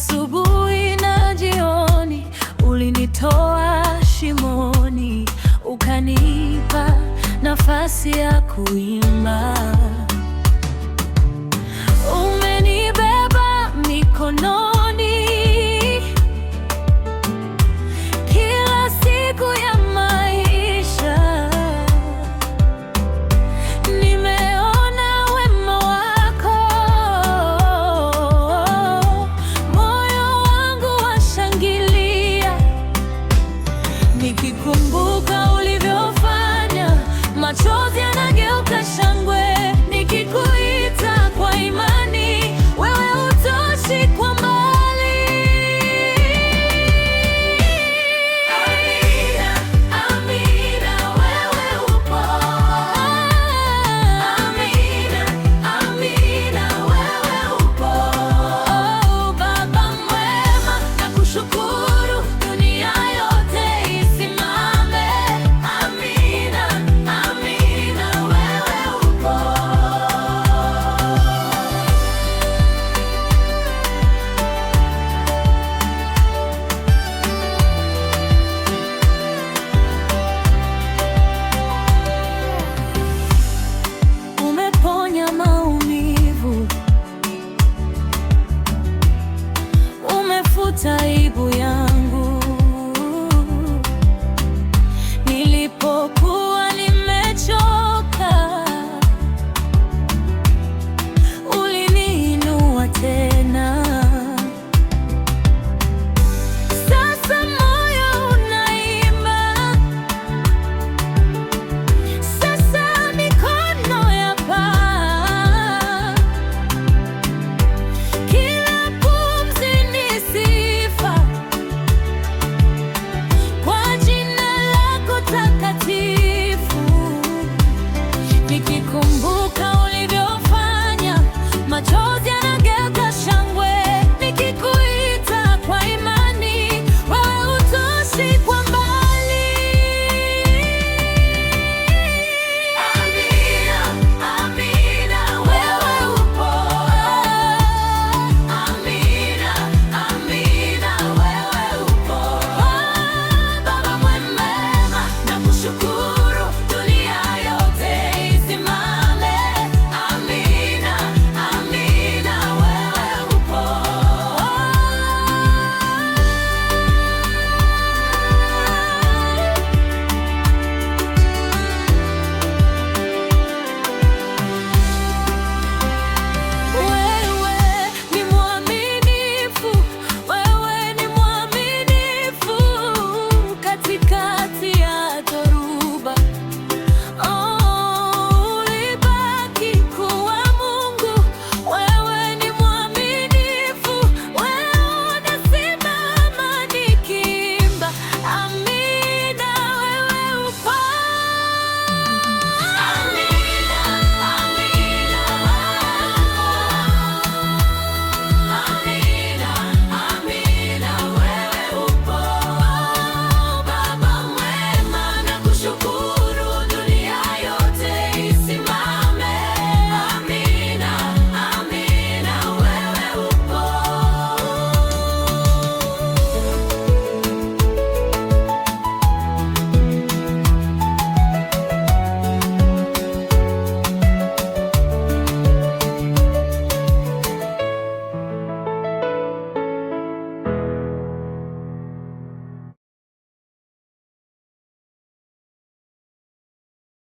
Asubuhi na jioni ulinitoa shimoni, ukanipa nafasi ya kuimba. Umenibeba mikononi kila siku ya maisha. Nimeona wema wako, moyo wangu washangilia, nikikumbuka ulivyofanya, machozi yanageuka shangwe. Nikikuita kwa imani, wewe hutoshi kwa mbali. Amina, Amina, wewe upo. Amina, Amina, wewe upo. Oh, Baba mwema, nakushukuru, dunia yote isimame. Amina, Amina, wewe upo. Umeponya maumivu, umefuta aibu ya